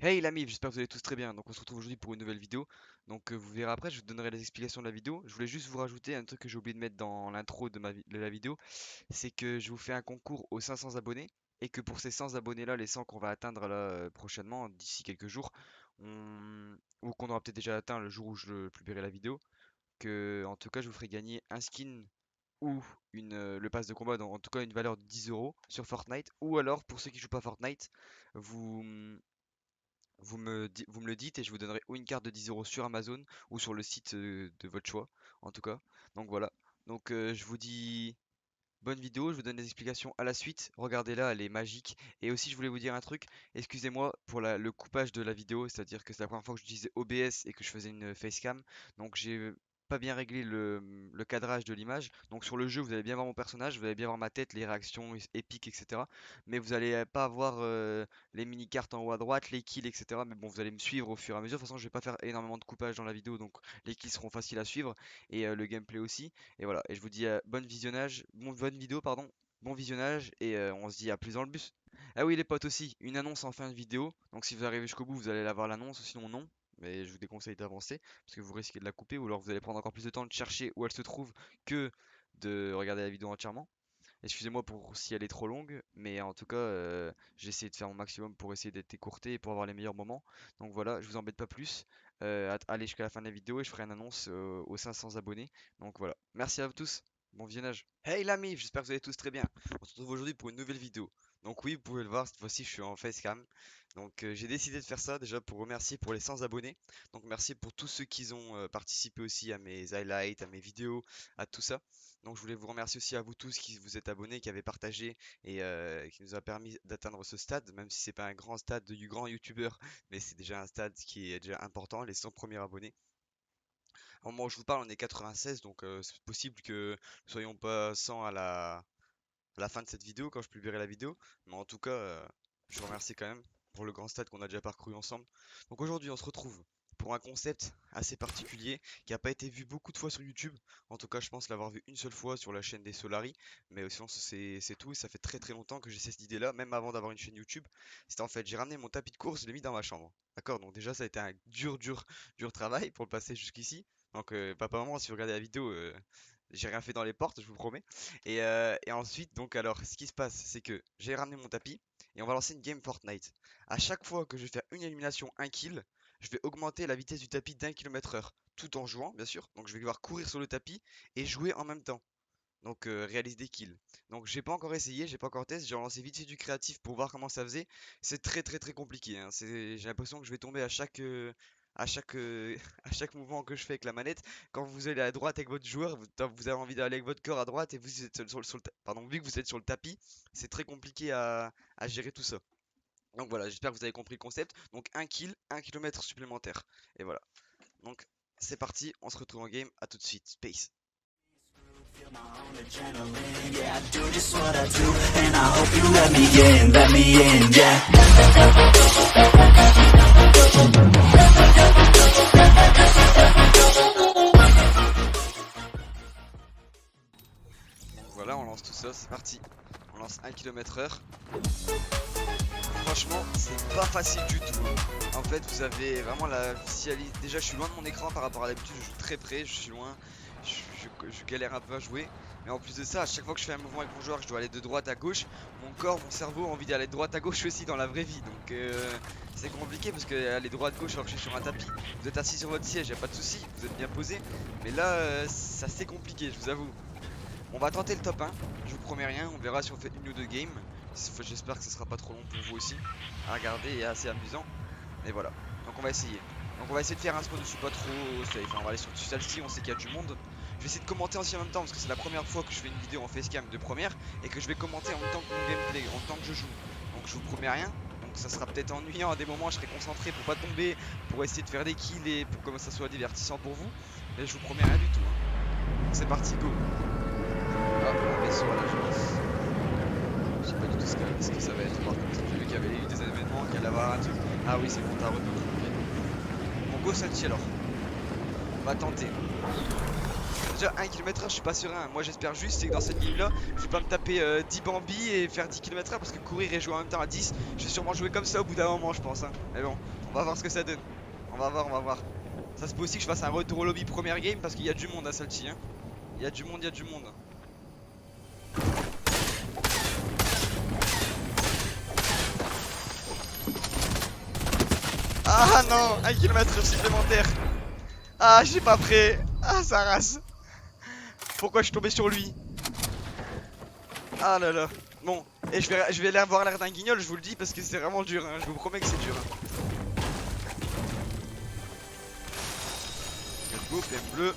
Hey l'ami, j'espère que vous allez tous très bien. Donc on se retrouve aujourd'hui pour une nouvelle vidéo. Donc vous verrez après, je vous donnerai les explications de la vidéo. Je voulais juste vous rajouter un truc que j'ai oublié de mettre dans l'intro de la vidéo. C'est que je vous fais un concours aux 500 abonnés. Et que pour ces 100 abonnés là, les 100 qu'on va atteindre là prochainement, d'ici quelques jours, ou qu'on aura peut-être déjà atteint le jour où je publierai la vidéo, que en tout cas je vous ferai gagner un skin ou le pass de combat, en tout cas une valeur de 10 euros sur Fortnite. Ou alors pour ceux qui jouent pas Fortnite, vous, vous me le dites et je vous donnerai ou une carte de 10 euros sur Amazon ou sur le site de votre choix, en tout cas. Donc voilà. Donc je vous dis bonne vidéo, je vous donne les explications à la suite. Regardez-la, elle est magique. Et aussi, je voulais vous dire un truc. Excusez-moi pour le coupage de la vidéo, c'est-à-dire que c'est la première fois que j'utilisais OBS et que je faisais une facecam. Donc j'ai pas bien réglé le cadrage de l'image. Donc sur le jeu, vous allez bien voir mon personnage, vous allez bien voir ma tête, les réactions épiques, etc. Mais vous allez pas voir les mini-cartes en haut à droite, les kills, etc. Mais bon, vous allez me suivre au fur et à mesure. De toute façon, je vais pas faire énormément de coupage dans la vidéo, donc les kills seront faciles à suivre et le gameplay aussi. Et voilà, et je vous dis bonne vidéo, pardon, bon visionnage, et on se dit à plus dans le bus. Ah oui les potes aussi, une annonce en fin de vidéo, donc si vous arrivez jusqu'au bout, vous allez avoir l'annonce, sinon non, mais je vous déconseille d'avancer, parce que vous risquez de la couper, ou alors vous allez prendre encore plus de temps de chercher où elle se trouve que de regarder la vidéo entièrement. Excusez-moi pour si elle est trop longue, mais en tout cas, j'ai essayé de faire mon maximum pour essayer d'être écourté et pour avoir les meilleurs moments. Donc voilà, je vous embête pas plus. Allez jusqu'à la fin de la vidéo et je ferai une annonce aux 500 abonnés. Donc voilà, merci à vous tous, bon visionnage. Hey l'ami, j'espère que vous allez tous très bien. On se retrouve aujourd'hui pour une nouvelle vidéo. Donc oui, vous pouvez le voir, cette fois-ci je suis en facecam. Donc j'ai décidé de faire ça déjà pour remercier pour les 100 abonnés. Donc merci pour tous ceux qui ont participé aussi à mes highlights, à mes vidéos, à tout ça. Donc je voulais vous remercier aussi à vous tous qui vous êtes abonnés, qui avez partagé et qui nous a permis d'atteindre ce stade, même si c'est pas un grand stade du grand youtubeur, mais c'est déjà un stade qui est déjà important, les 100 premiers abonnés. Au moment où je vous parle, on est 96, donc c'est possible que nous soyons pas 100 à la fin de cette vidéo quand je publierai la vidéo, mais en tout cas, je vous remercie quand même pour le grand stade qu'on a déjà parcouru ensemble. Donc aujourd'hui, on se retrouve pour un concept assez particulier qui n'a pas été vu beaucoup de fois sur YouTube. En tout cas, je pense l'avoir vu une seule fois sur la chaîne des Solari, mais sinon c'est tout. Et ça fait très très longtemps que j'ai cette idée-là, même avant d'avoir une chaîne YouTube. C'était en fait, j'ai ramené mon tapis de course, je l'ai mis dans ma chambre. D'accord? Donc déjà, ça a été un dur travail pour le passer jusqu'ici. Donc papa, maman, si vous regardez la vidéo, j'ai rien fait dans les portes, je vous promets. Et ensuite, donc alors, ce qui se passe, c'est que j'ai ramené mon tapis et on va lancer une game Fortnite. À chaque fois que je vais faire une élimination, un kill, je vais augmenter la vitesse du tapis d'1 km/h, tout en jouant, bien sûr. Donc je vais devoir courir sur le tapis et jouer en même temps. Donc réaliser des kills. Donc j'ai pas encore essayé, j'ai pas encore testé, j'ai lancé vite fait du créatif pour voir comment ça faisait. C'est très compliqué, hein. J'ai l'impression que je vais tomber à chaque mouvement que je fais avec la manette. Quand vous allez à droite avec votre joueur, vous avez envie d'aller avec votre corps à droite et vous êtes pardon, vu que vous êtes sur le tapis, c'est très compliqué à gérer tout ça. Donc voilà, j'espère que vous avez compris le concept. Donc un kill, 1 km supplémentaire. Et voilà. Donc c'est parti, on se retrouve en game, à tout de suite. Space. Feel my own adrenaline, yeah, I do just what I do, and I hope you let me in, yeah. Donc voilà, on lance tout ça, c'est parti. On lance 1 km/h. Franchement, c'est pas facile du tout. En fait, vous avez vraiment la visualisation. Déjà, je suis loin de mon écran par rapport à d'habitude, je joue très près, je suis loin. Je galère un peu à jouer. Mais en plus de ça, à chaque fois que je fais un mouvement avec mon joueur, je dois aller de droite à gauche. Mon corps, mon cerveau a envie d'aller de droite à gauche aussi dans la vraie vie. Donc c'est compliqué parce que aller droite à gauche alors que je suis sur un tapis. Vous êtes assis sur votre siège, y a pas de souci, vous êtes bien posé. Mais là, c'est assez compliqué, je vous avoue. On va tenter le top 1, je vous promets rien, on verra si on fait une ou deux games. J'espère que ce sera pas trop long pour vous aussi à regarder et assez amusant. Et voilà, donc on va essayer. Donc on va essayer de faire un spawn, je suis pas trop safe, hein. On va aller sur celle-ci, on sait qu'il y a du monde. Je vais essayer de commenter aussi en même temps parce que c'est la première fois que je fais une vidéo en facecam de première et que je vais commenter en même temps que mon gameplay, en même temps que je joue. Donc je vous promets rien. Donc ça sera peut-être ennuyant à des moments, je serai concentré pour pas tomber, pour essayer de faire des kills et pour que ça soit divertissant pour vous. Mais je vous promets rien du tout, hein. Donc c'est parti, go. Hop, on met sur l'agence. Je sais pas du tout ce que ça va être. Par contre, j'ai vu qu'il y avait eu des événements, qu'il allait y avoir un truc. Ah oui, c'est bon, t'as retour. Ok. On go Sanchi alors. On va tenter. Déjà 1 km/h je suis pas serein. Moi j'espère juste c'est que dans cette game là je vais pas me taper 10 Bambi et faire 10 km/h parce que courir et jouer en même temps à 10, je vais sûrement jouer comme ça au bout d'un moment je pense hein. Mais bon, on va voir ce que ça donne. On va voir. Ça se peut aussi que je fasse un retour au lobby première game parce qu'il y a du monde à celle-ci hein. Il y a du monde. Ah non, 1 km/h supplémentaire. Ah j'ai pas prêt. Ah ça rase. Pourquoi je suis tombé sur lui? Ah là là. Bon, et je vais aller avoir l'air d'un guignol, je vous le dis, parce que c'est vraiment dur, hein. Je vous promets que c'est dur. Let's go, PM bleu.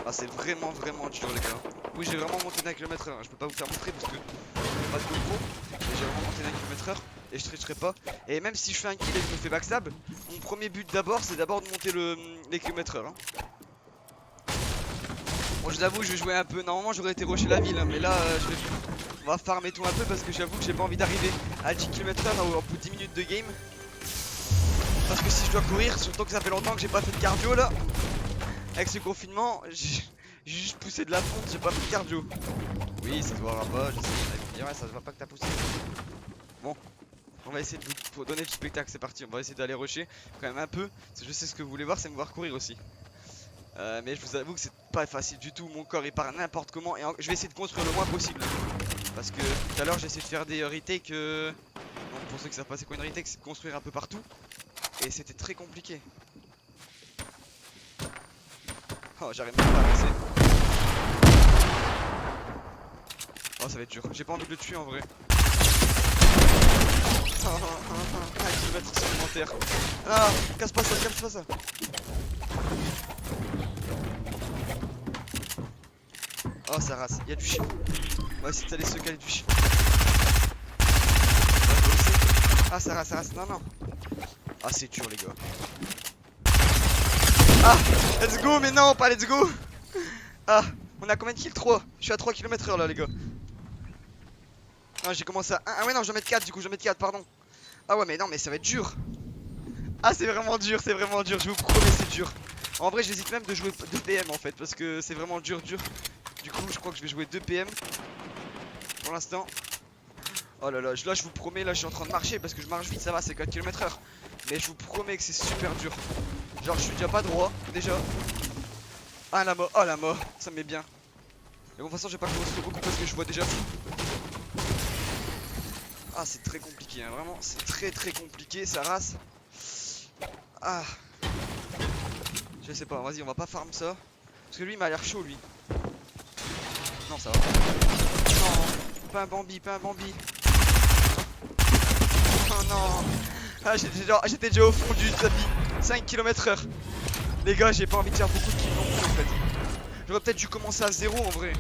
Ah, c'est vraiment dur, les gars. Oui, j'ai vraiment monté d'un km/h. Je peux pas vous faire montrer parce que j'ai pas de GoPro. Mais j'ai vraiment monté d'un km/h et je tricherai pas. Et même si je fais un kill et que je me fais backstab, mon premier but d'abord, c'est d'abord de monter les km/h. Hein. Bon, je vous avoue, je vais jouer un peu. Normalement, j'aurais été rusher la ville, hein, mais là, on va farmer tout un peu parce que j'avoue que j'ai pas envie d'arriver à 10 km/h au bout de 10 minutes de game. Parce que si je dois courir, surtout que ça fait longtemps que j'ai pas fait de cardio là. Avec ce confinement, j'ai juste poussé de la fonte, j'ai pas fait de cardio. Oui, ça se verra pas, je sais, ils vont dire, ouais, ça se voit pas que t'as poussé. Bon, on va essayer de vous donner du spectacle, c'est parti, on va essayer d'aller rusher quand même un peu. Parce que je sais ce que vous voulez voir, c'est me voir courir aussi. Mais je vous avoue que c'est pas facile du tout, mon corps il part n'importe comment et je vais essayer de construire le moins possible. Parce que tout à l'heure j'ai essayé de faire des retakes. Donc pour ceux qui savent pas c'est quoi une retake, c'est de construire un peu partout. Et c'était très compliqué. Oh j'arrive même pas à passer. Oh ça va être dur, j'ai pas envie de le tuer en vrai. Oh, 1 km supplémentaire. Ah, casse pas ça. Oh ça rase, il y a du chien. On va essayer d'aller se caler du chien. Ah ça rase, non. Ah c'est dur les gars. Ah, let's go, mais non, pas let's go. Ah, on a combien de kills? 3. Je suis à 3 km/h là les gars. Ah j'ai commencé à 1. Ah ouais non je vais mettre 4 du coup, je vais mettre 4 pardon. Ah ouais mais non mais ça va être dur. Ah c'est vraiment dur, je vous promets c'est dur. En vrai j'hésite même de jouer 2 PM en fait parce que c'est vraiment dur. Du coup je crois que je vais jouer 2 PM pour l'instant. Oh là là, je vous promets, là je suis en train de marcher parce que je marche vite, ça va, c'est 4 km/h. Mais je vous promets que c'est super dur. Genre je suis déjà pas droit, déjà. Ah la mort, ça me met bien. Mais bon de toute façon je vais pas construire beaucoup parce que je vois déjà. Ah c'est très compliqué, hein, vraiment, c'est très compliqué, ça rase. Ah. Je sais pas, vas-y on va pas farm ça. Parce que lui il m'a l'air chaud lui. Non ça va. Non, pas un Bambi. Oh non. Ah j'étais déjà au fond du tapis. 5 km/h. Les gars j'ai pas envie de faire beaucoup de kills non plus en fait. J'aurais peut-être dû commencer à 0 en vrai.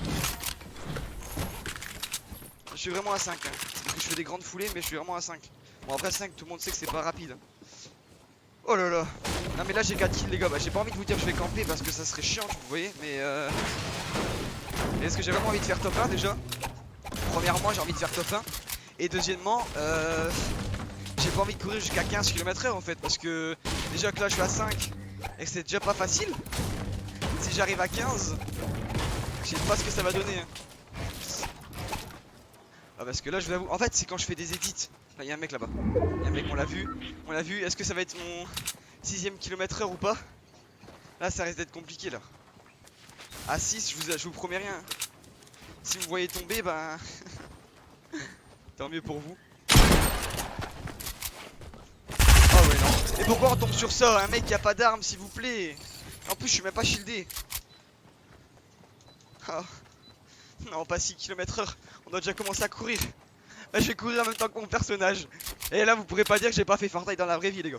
Je suis vraiment à 5 hein. Parce que je fais des grandes foulées mais je suis vraiment à 5. Bon après 5 tout le monde sait que c'est pas rapide. Oh là là. Non mais là j'ai 4 kills les gars. Bah j'ai pas envie de vous dire que je vais camper parce que ça serait chiant vous voyez. Mais est-ce que j'ai vraiment envie de faire top 1 déjà? Premièrement j'ai envie de faire top 1. Et deuxièmement j'ai pas envie de courir jusqu'à 15 km/h en fait. Parce que déjà que là je suis à 5 et que c'est déjà pas facile. Si j'arrive à 15, je sais pas ce que ça va donner hein. Ah parce que là je vous avoue, en fait c'est quand je fais des edits. Là il y a un mec là-bas. Il y a un mec, on l'a vu. Est-ce que ça va être mon 6ème km/h ou pas? Là ça risque d'être compliqué là. À 6 je vous promets rien. Si vous voyez tomber bah tant mieux pour vous. Oh ouais non. Et pourquoi on tombe sur ça? Un mec qui a pas d'armes s'il vous plaît. En plus je suis même pas shieldé. Oh. Non pas 6 km/h. On doit déjà commencer à courir. Là je vais courir en même temps que mon personnage. Et là vous pourrez pas dire que j'ai pas fait Fortnite dans la vraie vie les gars.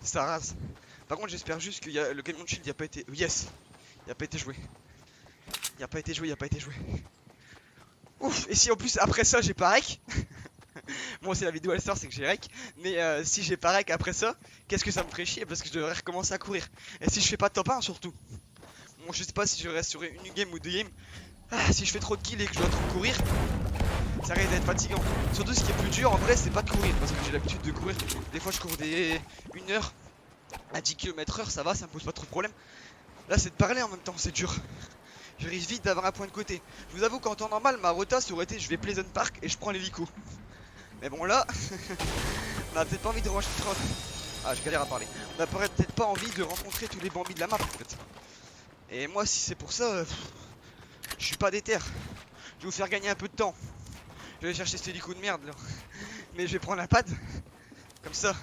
Ça rase. Par contre j'espère juste que le camion de shield il a pas été... Yes. Il a pas été joué. Il a pas été joué. Ouf. Et si en plus après ça j'ai pas rec. Bon c'est la vidéo elle sort c'est que j'ai rec. Mais si j'ai pas rec après ça, qu'est-ce que ça me ferait chier parce que je devrais recommencer à courir. Et si je fais pas top 1 surtout. Bon je sais pas si je reste sur une game ou 2 games. Ah, si je fais trop de kills et que je dois trop courir, ça risque d'être fatigant. Surtout ce qui est plus dur en vrai c'est pas de courir. Parce que j'ai l'habitude de courir. Des fois je cours 1 heure à 10 km/h, ça va, ça me pose pas trop de problème. Là c'est de parler en même temps, c'est dur. Je risque vite d'avoir un point de côté. Je vous avoue qu'en temps normal, ma rota ça aurait été je vais Pleasant Park et je prends l'hélico. Mais bon là, on a peut-être pas envie de ranger. Ah, je galère à parler. On a peut-être pas envie de rencontrer tous les bambis de la map en fait. Et moi si c'est pour ça, je suis pas déter. Je vais vous faire gagner un peu de temps. Je vais chercher cet hélico de merde là. Mais je vais prendre un pad. Comme ça.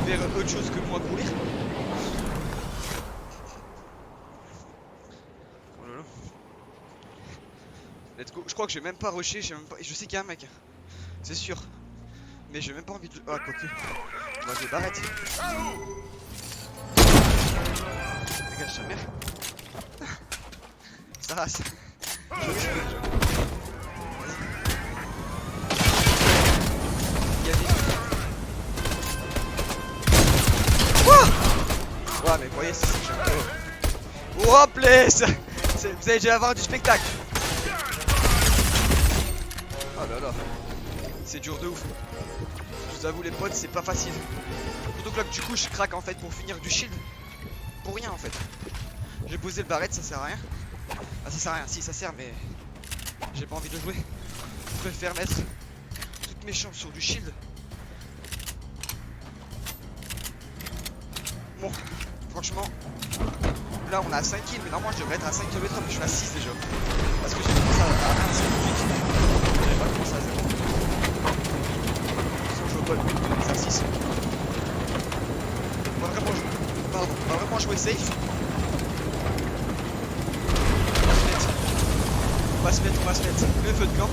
Vers autre chose que moi courir. Oh là là. Let's go. Je crois que je vais même pas rusher. Je sais qu'il y a un mec. C'est sûr. Mais j'ai même pas envie de. Ah, quoique. Moi je barrette. Dégage sa mère. Ça rase. Ouais, mais vous voyez, c'est ça que j'aime. Oh, place. Vous allez déjà avoir du spectacle. Oh là là. C'est dur de ouf. Je vous avoue, les potes, c'est pas facile. Surtout que là, du coup, je craque en fait pour finir du shield. Pour rien en fait. J'ai posé le barrette, ça sert à rien. Ah, ça sert à rien, si ça sert, mais j'ai pas envie de jouer. Je préfère mettre toutes mes chances sur du shield. Bon, franchement, là on a 5 kills, mais normalement je devrais être à 5 km, mais je suis à 6 déjà. Parce que j'ai commencé à 1, c'est logique. J'avais pas commencé à 0. Sinon je joue pas à 6. On va vraiment jouer safe. On va se mettre le feu de camp.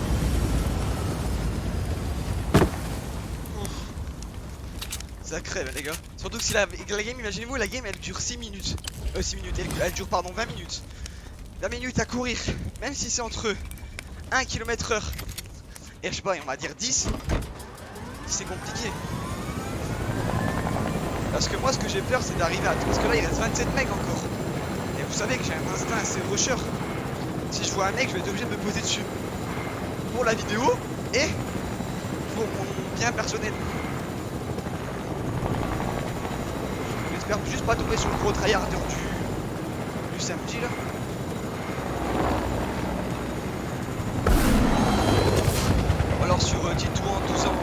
Ça crève les gars. Surtout que si la game, imaginez-vous, la game elle dure 6 minutes. 6 minutes, elle dure pardon 20 minutes. 20 minutes à courir, même si c'est entre 1 km/h et je sais pas, on va dire 10, c'est compliqué. Parce que moi ce que j'ai peur c'est d'arriver à... Parce que là il reste 27 mecs encore. Et vous savez que j'ai un instinct assez rusher. Si je vois un mec, je vais être obligé de me poser dessus. Pour la vidéo et pour mon bien personnel. J'espère juste pas tomber sur le gros tryharder du samedi là. Ou alors sur Titouan 12 ans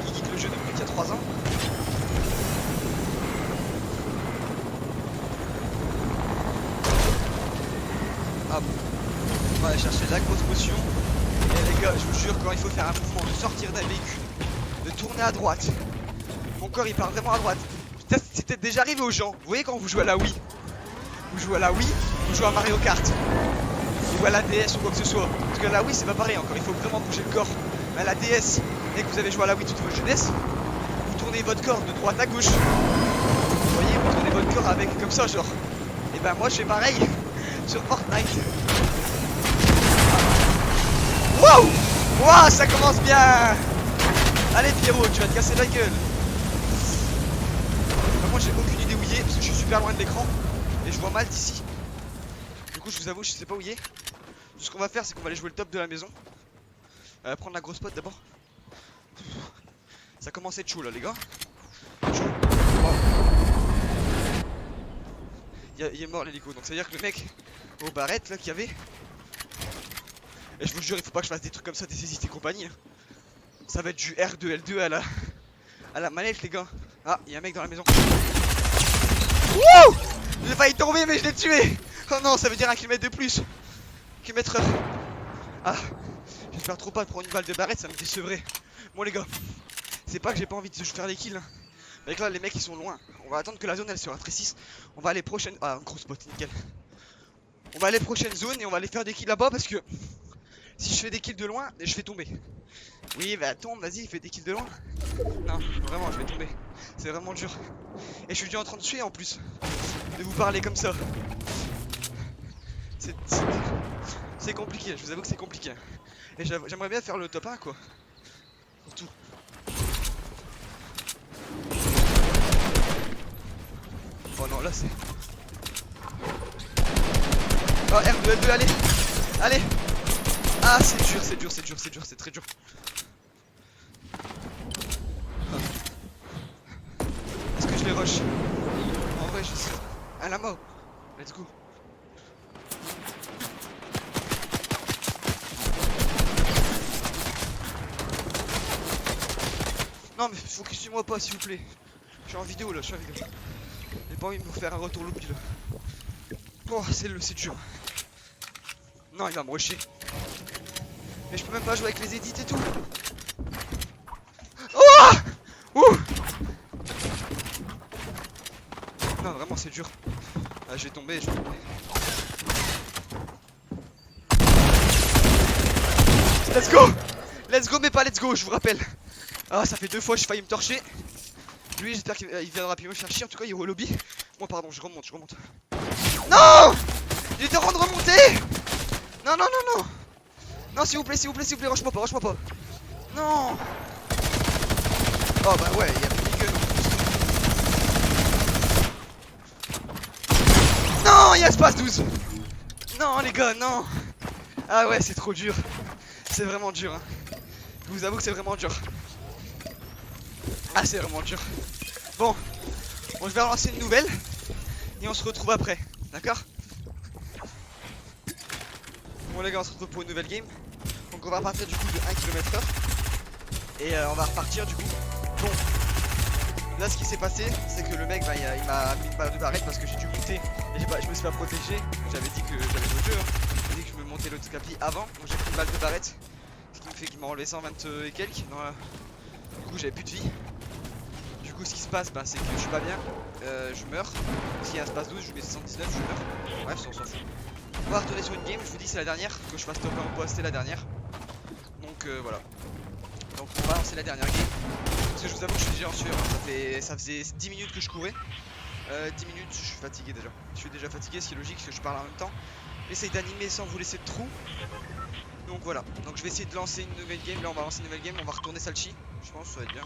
qui quitte le jeu depuis qu'il y a 3 ans. Ah bon. On va aller chercher la grosse potion. Et les gars, je vous jure, quand il faut faire un mouvement, de sortir d'un véhicule, de tourner à droite. Mon corps il part vraiment à droite. C'est peut-être déjà arrivé aux gens. Vous voyez quand vous jouez à la Wii, vous jouez à la Wii, vous jouez à Mario Kart, ou à la DS ou quoi que ce soit. Parce que la Wii c'est pas pareil encore, il faut vraiment bouger le corps. Mais à la DS, et que vous avez joué à la Wii toute votre jeunesse, vous tournez votre corps de droite à gauche. Vous voyez, vous tournez votre corps avec comme ça genre. Et ben moi je fais pareil sur Fortnite. Wow! Wow, ça commence bien! Allez Pierrot, tu vas te casser la gueule. Moi j'ai aucune idée où il est parce que je suis super loin de l'écran et je vois mal d'ici. Du coup je vous avoue je sais pas où il est. Tout ce qu'on va faire c'est qu'on va aller jouer le top de la maison. Prendre la grosse pote d'abord. Ça commence à être chaud là les gars. Chaud. Wow. Il est mort l'hélico, donc ça veut dire que le mec au barrette là qu'il y avait. Et je vous jure il faut pas que je fasse des trucs comme ça, des hésites et compagnie. Ça va être du R2, L2 à la manette les gars. Ah, il y a un mec dans la maison. Wouh! J'ai failli tomber mais je l'ai tué. Oh non, ça veut dire 1 km de plus. Km/h. Ah, j'espère trop pas de prendre une balle de barrette, ça me décevrait. Bon les gars, c'est pas que j'ai pas envie de faire des kills hein. Mais là les mecs ils sont loin. On va attendre que la zone elle se rafraîchisse. On va aller prochaine... Ah, un gros spot, nickel. On va aller prochaine zone et on va aller faire des kills là-bas parce que... Si je fais des kills de loin, je vais tomber. Oui, bah tombe, vas-y, fais des kills de loin. Non, vraiment, je vais tomber. C'est vraiment dur. Et je suis déjà en train de tuer en plus. De vous parler comme ça. C'est compliqué, je vous avoue que c'est compliqué. Et j'aimerais bien faire le top 1 quoi. Surtout. Oh non, là c'est... Oh, R2, L2, allez. Allez. Ah, c'est dur, c'est très dur. Est-ce que je les rush? En vrai, je sais. À la mort. Let's go. Non mais focusez-moi pas s'il vous plaît. Je suis en vidéo là, je suis en vidéo. J'ai pas envie de me faire un retour lobby là. Oh c'est dur. Non il va me rusher. Mais je peux même pas jouer avec les edits et tout. Oh ouh. Non vraiment c'est dur. Ah je vais tomber, je vais tomber. Let's go. Let's go mais pas let's go je vous rappelle. Ah ça fait 2 fois j'ai failli me torcher. Lui j'espère qu'il viendra plus me faire chier. En tout cas il est au lobby. Moi pardon je remonte. Non. Il était en train de remonter. Non non non non. Non s'il vous plaît rush-moi pas. Non. Oh bah ouais il y a plus de gueule. Non il y a espace 12. Non les gars non. Ah ouais c'est trop dur. C'est vraiment dur hein. Je vous avoue que c'est vraiment dur. Ah c'est vraiment dur. Bon je vais relancer une nouvelle. Et on se retrouve après. D'accord. Bon les gars on se retrouve pour une nouvelle game. Donc on va repartir du coup de 1 km/h. Et on va repartir du coup. Bon là ce qui s'est passé c'est que le mec bah, il m'a mis une balle de barrette parce que j'ai dû monter. Et je me suis pas protégé. J'avais dit que j'avais joué au jeu hein. J'ai dit que je me montais l'autre capi avant. Donc j'ai pris une balle de barrette. Ce qui me fait qu'il m'a enlevé 120 et quelques. Du coup j'avais plus de vie. Du coup ce qui se passe bah, c'est que je suis pas bien. Je meurs. S'il y a un space 12 je mets 79 je meurs. Bref ça on s'en fout. On va retourner sur une game, je vous dis c'est la dernière, que je fasse top 1 ou pas, c'était la dernière. Donc voilà. Donc on va lancer la dernière game. Parce que je vous avoue que je suis déjà en sueur, ça faisait 10 minutes que je courais. 10 minutes, je suis fatigué déjà. Je suis déjà fatigué, ce qui est logique, parce que je parle en même temps. J'essaye d'animer sans vous laisser de trous. Donc voilà, donc je vais essayer de lancer une nouvelle game, là on va lancer une nouvelle game, on va retourner Salchi. Je pense que ça va être bien.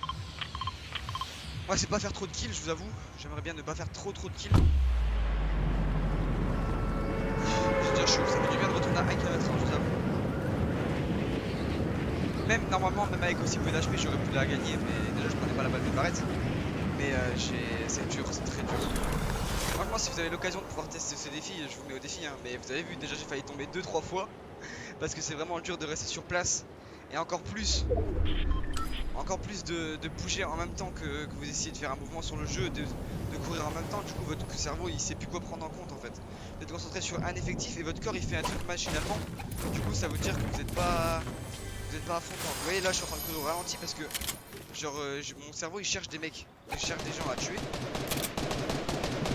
Moi c'est pas faire trop de kills, je vous avoue. J'aimerais bien ne pas faire trop de kills. Je veux dire, ça fait du bien de retourner à 1 km/h, je vous avoue. Même normalement, même avec aussi peu d'HP, j'aurais pu la gagner, mais déjà je prenais pas la balle de barrette. Mais c'est dur, c'est très dur. Franchement, si vous avez l'occasion de pouvoir tester ce défi, je vous mets au défi. Hein. Mais vous avez vu, déjà j'ai failli tomber 2-3 fois. Parce que c'est vraiment dur de rester sur place. Et encore plus de bouger en même temps que vous essayez de faire un mouvement sur le jeu, de courir en même temps. Du coup, votre cerveau il sait plus quoi prendre en compte en fait. Vous êtes concentré sur un effectif et votre corps il fait un truc machinalement. Du coup, ça veut dire que vous n'êtes pas à fond. Vous voyez, là je suis en train de courir au ralenti parce que genre mon cerveau il cherche des mecs, il cherche des gens à tuer.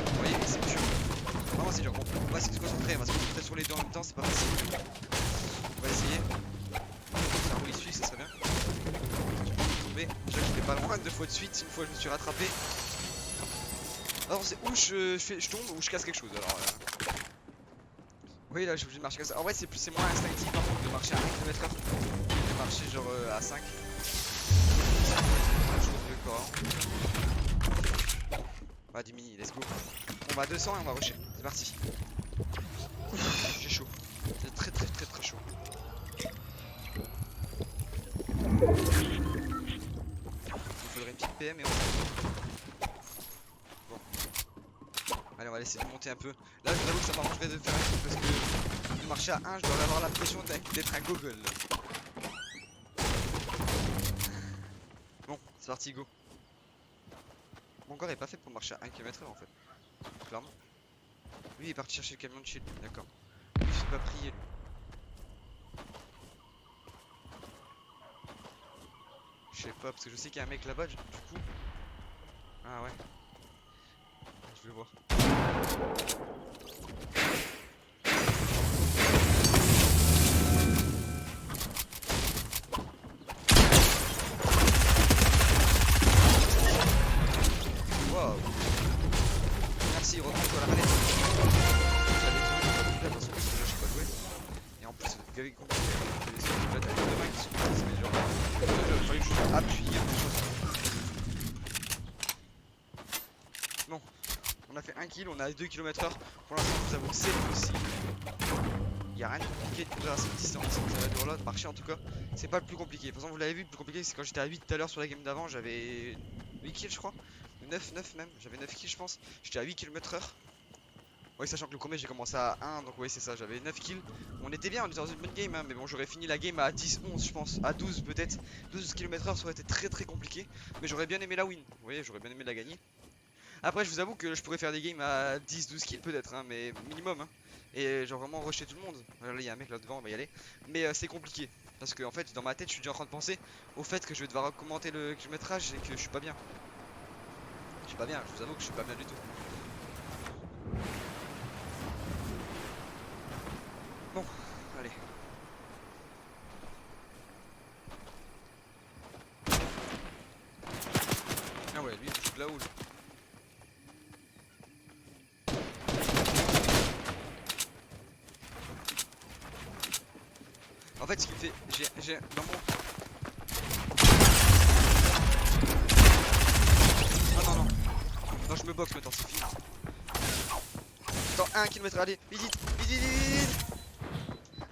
Vous voyez, c'est dur. Vraiment, c'est dur. Bon, on va essayer de se concentrer, on va se concentrer sur les deux en même temps, c'est pas facile. On va essayer. Le cerveau il suit, ça serait bien. Déjà j'étais pas loin 2 fois de suite, une fois je me suis rattrapé. Alors c'est où je tombe ou je casse quelque chose alors oui là je suis obligé de marcher comme ça. En vrai c'est moins instinctif par contre de marcher à 1 km/h de marcher genre à 5. On va diminuer, let's go. On va à 200 et on va rusher, c'est parti. J'ai chaud, c'est très chaud. Il faudrait une petite PM et on... Bon. Allez on va essayer de monter un peu. Là je vous avoue que ça m'arrangerait de faire un truc parce que de marcher à 1 je dois avoir l'impression d'être un gogol. Bon c'est parti go. Mon corps est pas fait pour marcher à 1 km/h en fait. Clairement. Lui il est parti chercher le camion de shield, d'accord. Lui il s'est pas pris. Je sais pas parce que je sais qu'il y a un mec là-bas du coup. Ah ouais. Je vais voir. Wow. Merci, reprends-toi la manette. J'avais trouvé que pas attention parce que là je sais pas jouer. Et en plus c'est gavé compliqué. J'ai des sons de bataille de mains qui sont prises mais genre. Il fallait juste appuyer des choses. Bon. On a fait 1 kill, on a 2 km/h. Pour l'instant, je vous avoue que c'est possible. Il n'y a rien de compliqué de courir à cette distance. Ça va être là de marcher en tout cas. C'est pas le plus compliqué. De toute façon, vous l'avez vu, le plus compliqué c'est quand j'étais à 8 tout à l'heure sur la game d'avant. J'avais 8 kills, je crois. 9 même. J'avais 9 kills, je pense. J'étais à 8 km/h. Ouais, sachant que le premier j'ai commencé à 1, donc ouais c'est ça, j'avais 9 kills. On était bien, on était dans une bonne game, hein, mais bon j'aurais fini la game à 10, 11 je pense, à 12 peut-être. 12 km/h ça aurait été très compliqué, mais j'aurais bien aimé la win, vous voyez, j'aurais bien aimé la gagner. Après je vous avoue que je pourrais faire des games à 10, 12 kills peut-être, hein, mais minimum. Hein. Et genre vraiment rusher tout le monde. Là il y a un mec là devant, on va y aller. Mais c'est compliqué, parce que en fait dans ma tête je suis déjà en train de penser au fait que je vais devoir augmenter le kilométrage et que je suis pas bien. Je suis pas bien, je vous avoue que je suis pas bien du tout. Bon, allez. Ah ouais, lui il fout de la houle. En fait ce qu'il fait, j'ai dans mon... Ah non. Non je me boxe maintenant, c'est fini. Attends, 1 km, allez, vite.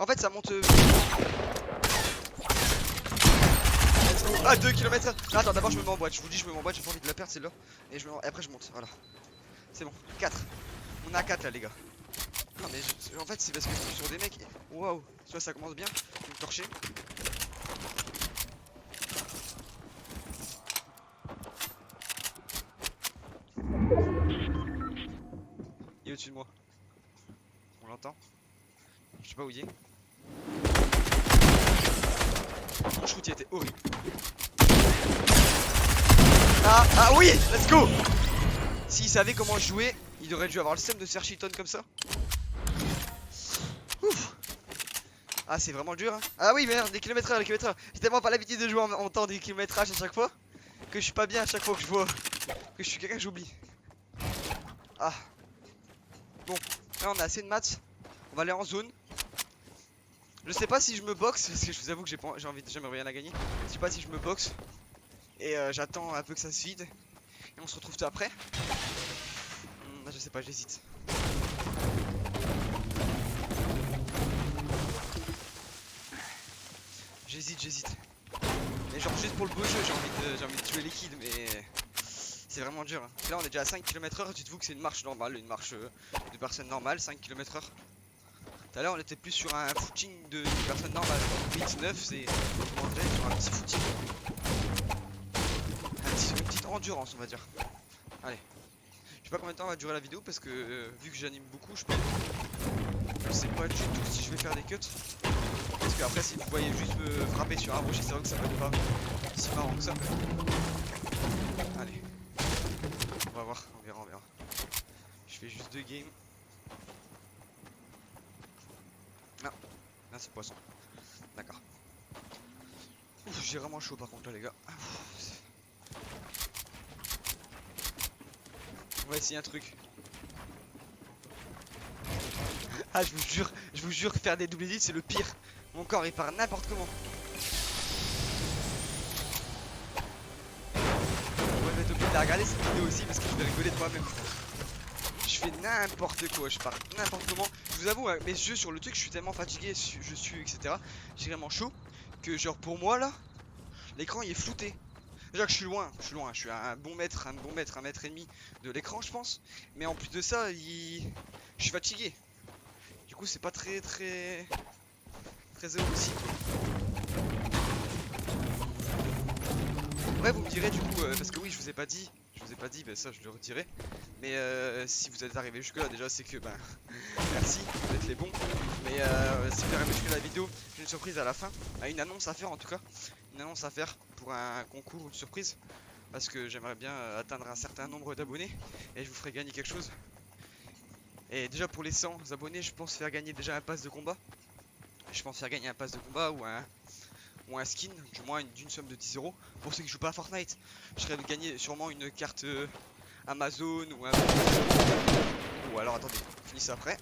En fait ça monte... Ah 2 km. Attends, d'abord je me mets en boîte, je vous dis je me mets en boîte, j'ai pas envie de la perdre celle-là. Et après je monte, voilà. C'est bon, 4. On est à 4 là les gars. Non mais en fait c'est parce que je suis sur des mecs. Waouh, tu vois ça commence bien. Je vais me torcher. Il est au-dessus de moi. On l'entend. Je sais pas où il est. Mon shoot il était horrible. Ah oui, let's go. S'il savait comment jouer, il aurait dû avoir le seum de se faire shiton comme ça. Ouf. Ah c'est vraiment dur hein. Ah oui merde, des kilomètres-heure. J'ai tellement pas l'habitude de jouer en temps des kilométrages à chaque fois que je suis pas bien à chaque fois que je vois que je suis quelqu'un que j'oublie. Ah. Bon, là on a assez de matchs. On va aller en zone. Je sais pas si je me boxe parce que je vous avoue que j'aimerais rien à gagner. Je sais pas si je me boxe. Et j'attends un peu que ça se vide. Et on se retrouve tout après. Je sais pas, j'hésite. J'hésite. Mais genre juste pour le beau jeu, j'ai envie de tuer les kids, mais c'est vraiment dur. Hein. Là on est déjà à 5 km/h, dites-vous que c'est une marche normale, une marche de personne normale, 5 km/h. Tout à l'heure on était plus sur un footing de personne normale. 8-9 c'est sur un petit footing. Une petite endurance on va dire. Allez. Je sais pas combien de temps va durer la vidéo parce que vu que j'anime beaucoup je sais pas du tout si je vais faire des cuts. Parce que après si vous voyez juste me frapper sur un rocher c'est vrai que ça va être pas si marrant que ça. Allez. On va voir, on verra. Je fais juste 2 games. Non, là c'est poisson. D'accord. J'ai vraiment chaud par contre là les gars. On va essayer un truc. Ah je vous jure que faire des double edits c'est le pire. Mon corps il part n'importe comment. On va être obligé de la regarder cette vidéo aussi parce que je vais rigoler de moi-même. Je fais n'importe quoi, je pars n'importe comment. Je vous avoue, hein, mes yeux sur le truc, je suis tellement fatigué, je suis etc. J'ai vraiment chaud que genre pour moi là, l'écran il est flouté. Déjà que je suis loin, je suis à un bon mètre, un mètre et demi de l'écran je pense. Mais en plus de ça, je suis fatigué. Du coup c'est pas très heureux aussi. Ouais vous me direz du coup, parce que oui je vous ai pas dit, mais ça je le redirai. Mais si vous êtes arrivé jusque là déjà c'est que ben merci, vous êtes les bons. Mais si vous êtes arrivé jusque là la vidéo, j'ai une surprise à la fin, une annonce à faire en tout cas. Une annonce à faire pour un concours ou une surprise. Parce que j'aimerais bien atteindre un certain nombre d'abonnés et je vous ferai gagner quelque chose. Et déjà pour les 100 abonnés je pense faire gagner déjà un pass de combat. Je pense faire gagner un pass de combat ou un skin, du moins d'une somme de 10 €. Pour ceux qui jouent pas à Fortnite, je serais de gagner sûrement une carte Amazon ou un... Ou alors attendez, finissez après.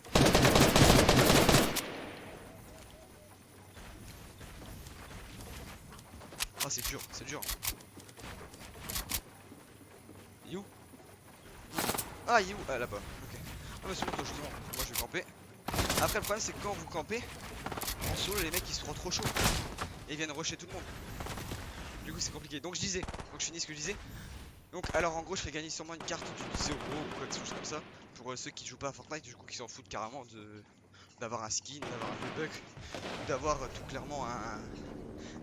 Ah c'est dur. You. Ah you, ah là-bas, ok. Ah mais c'est bon, justement, moi je vais camper. Après le problème c'est que quand vous campez, en solo les mecs ils se font trop chaud. Et ils viennent rusher tout le monde. Du coup c'est compliqué. Donc je finis ce que je disais. Donc alors en gros je ferai gagner sûrement une carte du 0 ou quelque chose comme ça. Pour ceux qui jouent pas à Fortnite, du coup qui s'en foutent carrément d'avoir un skin, d'avoir un bug, d'avoir tout clairement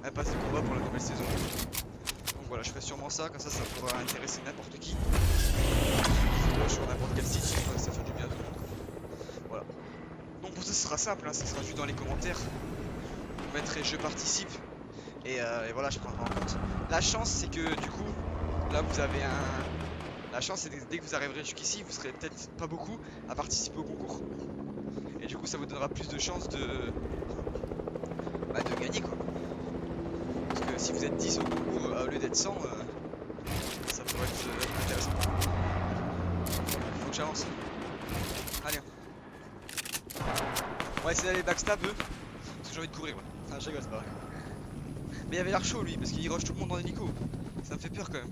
un pass de combat pour la nouvelle saison. Donc voilà, je ferai sûrement ça, comme ça pourra intéresser n'importe qui. Sur n'importe quel site, ça fait du bien à tout le monde. Voilà. Donc pour ça ce sera simple, hein, ça sera juste dans les commentaires. Vous mettrez je participe et voilà, je prendrai en compte. La chance c'est que du coup, là vous avez la chance c'est que dès que vous arriverez jusqu'ici, vous serez peut-être pas beaucoup à participer au concours. Et du coup ça vous donnera plus de chances de gagner quoi. Parce que si vous êtes 10 au concours au lieu d'être 100, ça pourrait être intéressant. Faut que j'avance. Allez. On va essayer d'aller backstab eux. Parce que j'ai envie de courir. Ouais. Enfin, je rigole, c'est pas vrai. Mais il avait l'air chaud lui, parce qu'il rush tout le monde dans l'hélico. Ça me fait peur quand même.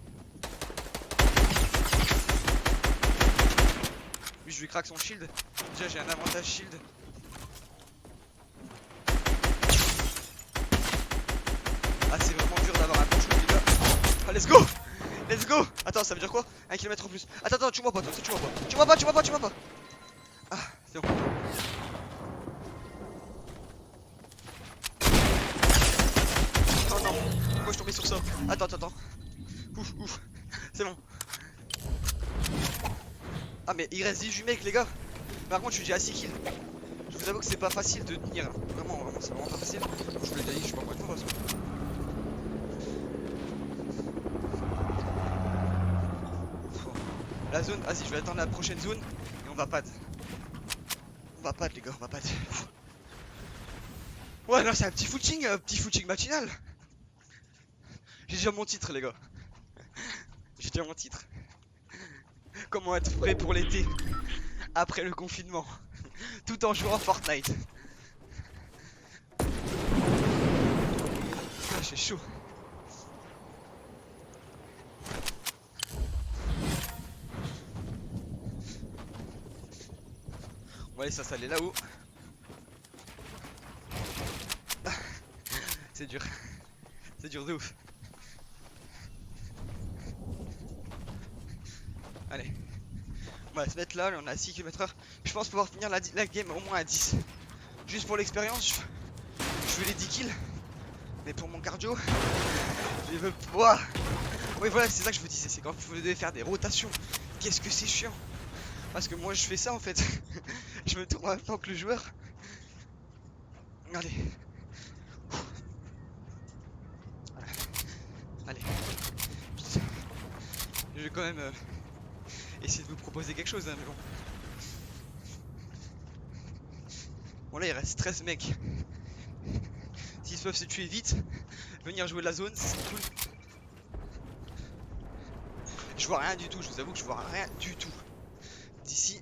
Lui, je lui craque son shield. Déjà, j'ai un avantage shield. Ah, c'est vraiment dur d'avoir un push les gars. Ah, let's go! Let's go! Attends, ça veut dire quoi? 1 km en plus. Attends, tu vois pas, toi, tu vois pas. Tu vois pas. Ah, c'est bon. Oh non, pourquoi je suis tombé sur ça? Attends. Ouf, c'est bon. Ah, mais il reste 18 mecs, les gars. Par contre, je suis déjà à 6 kills. Je vous avoue que c'est pas facile de tenir. Hein. Vraiment, c'est vraiment pas facile. Je vous l'ai déjà dit, je suis pas moi de fois. La zone, vas-y, je vais attendre la prochaine zone et on va pad. Les gars, on va pad. Ouais, non, c'est un petit footing matinal. J'ai déjà mon titre, les gars. J'ai déjà mon titre. Comment être prêt pour l'été après le confinement, tout en jouant à Fortnite. Ah, j'ai chaud. On va aller s'installer là-haut. C'est dur. C'est dur de ouf. Allez. On va se mettre là, on a 6 km/h. Je pense pouvoir finir la game au moins à 10. Juste pour l'expérience, je veux les 10 kills. Mais pour mon cardio, je veux pouvoir. Oui, voilà, c'est ça que je vous disais, c'est quand vous devez faire des rotations. Qu'est-ce que c'est chiant. Parce que moi je fais ça en fait. Je me tourne en même temps que le joueur. Allez. Allez. Je vais quand même essayer de vous proposer quelque chose, hein, mais bon. Bon là il reste 13 mecs. S'ils peuvent se tuer vite, venir jouer la zone, c'est cool. Je vois rien du tout, je vous avoue que je vois rien du tout. D'ici.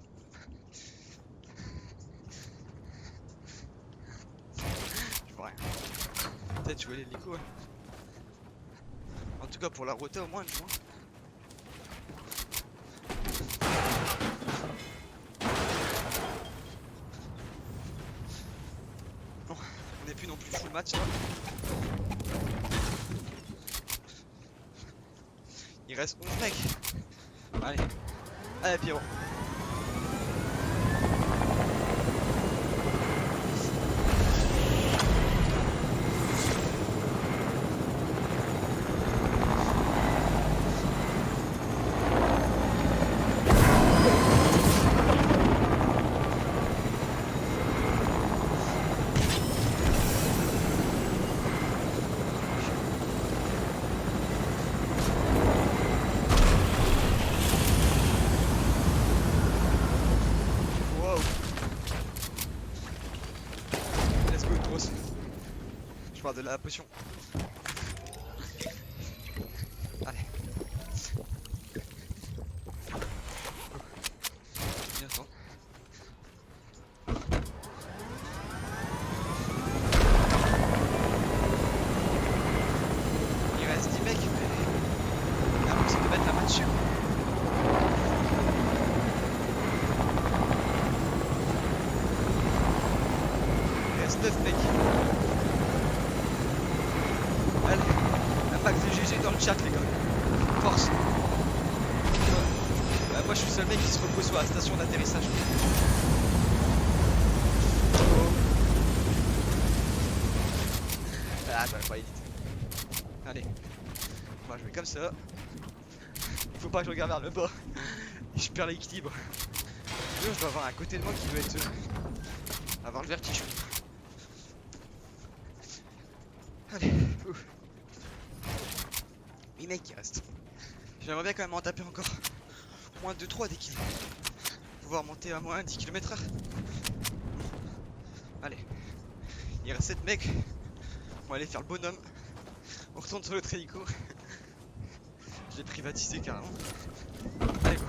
Je vois rien. Peut-être jouer l'hélico, ouais. En tout cas pour la rota au moins, tu vois. Bon, on n'est plus non plus full match là. Il reste 11 mecs. Allez Pierrot. Je parle de la potion. Allez. Bien temps. Il reste 10 mecs, mais j'ai l'impression de mettre la main dessus. Il reste 9 mecs. Allez, un pack de GG dans le chat les gars. Force. Moi je suis le seul mec qui se repose sur la station d'atterrissage. Ah bah pas éviter. Allez. Moi je vais comme ça. Il faut pas que je regarde vers le bas. Je perds l'équilibre. Je dois avoir un côté de moi qui doit être avoir le vertige. Allez. 8 mecs qui restent. J'aimerais bien quand même en taper encore. Moins 2-3 dès qu'il pouvoir monter à moins 10 km/h. Allez. Il reste 7 mecs. On va aller faire le bonhomme. On retourne sur le Trédico. Je l'ai privatisé carrément. Allez quoi.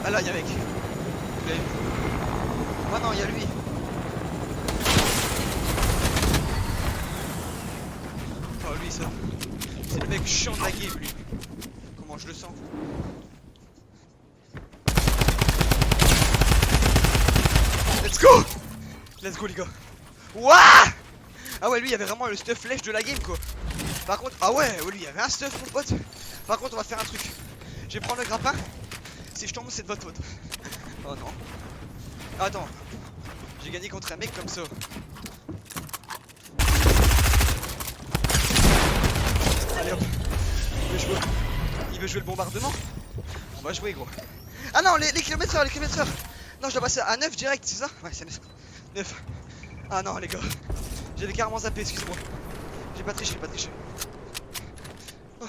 Ah là, il y a un mec. Vous l'avez vu? Ah non, il y a lui. Oh lui ça. C'est le mec chiant de la game lui. Comment je le sens. Let's go. Let's go les gars. Wouah. Ah ouais lui il y avait vraiment le stuff flèche de la game quoi. Par contre, ah ouais lui il y avait un stuff mon pote. Par contre on va faire un truc. Je vais prendre le grappin. Si je tombe c'est de votre faute. Oh non. Attends. J'ai gagné contre un mec comme ça. Allez hop. Il veut jouer le bombardement. On va jouer gros. Ah non les kilomètres heure, les kilomètres heure. Non je dois passer à 9 direct c'est ça? Ouais c'est 9. Ah non les gars. J'avais carrément zappé excusez-moi. J'ai pas triché, Oh.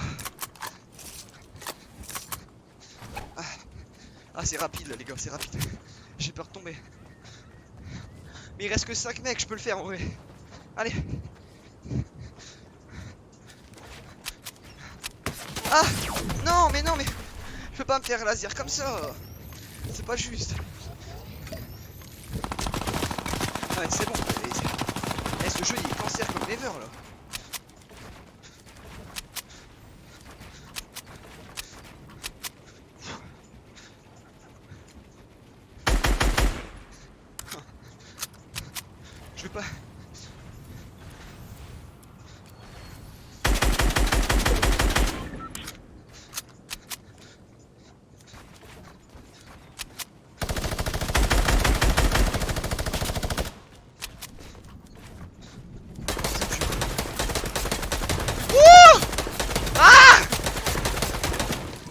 Ah c'est rapide là les gars, c'est rapide. J'ai peur de tomber. Mais il reste que 5 mecs, je peux le faire en vrai. Allez. Ah non mais je peux pas me faire laser comme ça. C'est pas juste. Ah ouais c'est bon. Ce jeu il est cancer comme never là. Je veux pas.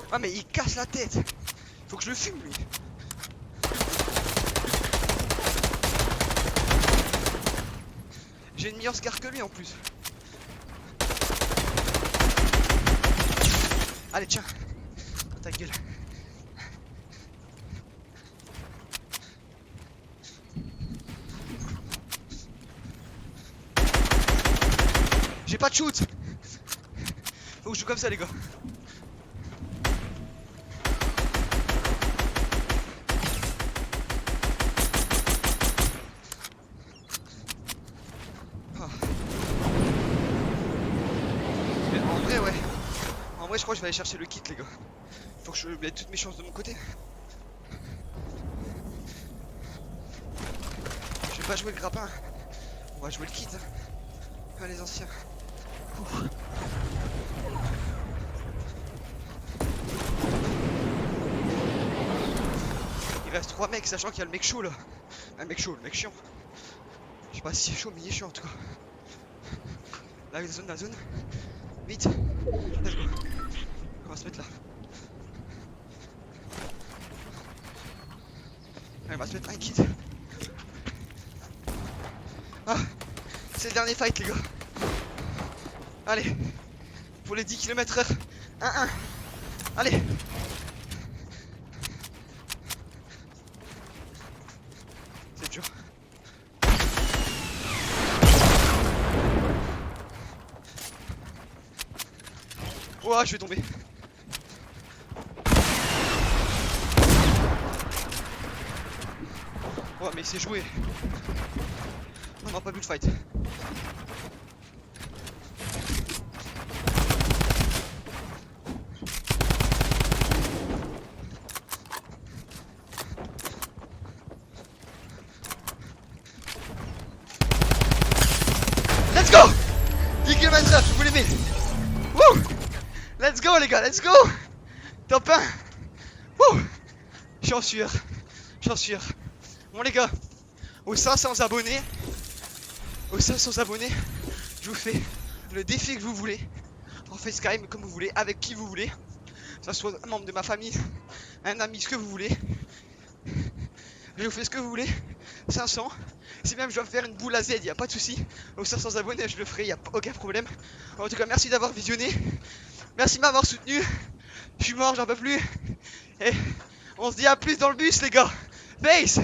Ah mais il casse la tête. Faut que je le fume lui. J'ai une meilleure scar que lui en plus. Allez tiens. Dans ta gueule. J'ai pas de shoot. Faut que je joue comme ça les gars. En vrai je crois que je vais aller chercher le kit les gars. Faut que je mette toutes mes chances de mon côté. Je vais pas jouer le grappin. On va jouer le kit. Ah les anciens. Ouf. Il reste 3 mecs sachant qu'il y a le mec chaud là. Un mec chaud, le mec chiant. Je sais pas si il est chaud mais il est chiant en tout cas. La zone. Vite. Let's go. On va se mettre là. Allez, on va se mettre un kit. Ah, c'est le dernier fight les gars. Allez. Pour les 10 km/h. 1-1. Allez. C'est dur. Ouah, je vais tomber. Oh, mais c'est joué. On n'a pas vu le fight. Let's go. 10 km/h, vous l'aimez. go les gars, let's go. Top 1. Wouh. Je suis en sueur. Je suis en sueur. Bon les gars, aux 500 abonnés, je vous fais le défi que vous voulez. En FaceTime, comme vous voulez, avec qui vous voulez. Que ça soit un membre de ma famille, un ami, ce que vous voulez. Je vous fais ce que vous voulez. 500. Si même je dois faire une boule à Z, il n'y a pas de souci. Aux 500 abonnés, je le ferai, il n'y a aucun problème. En tout cas, merci d'avoir visionné. Merci de m'avoir soutenu. Je suis mort, j'en peux plus. Et on se dit à plus dans le bus, les gars. Peace.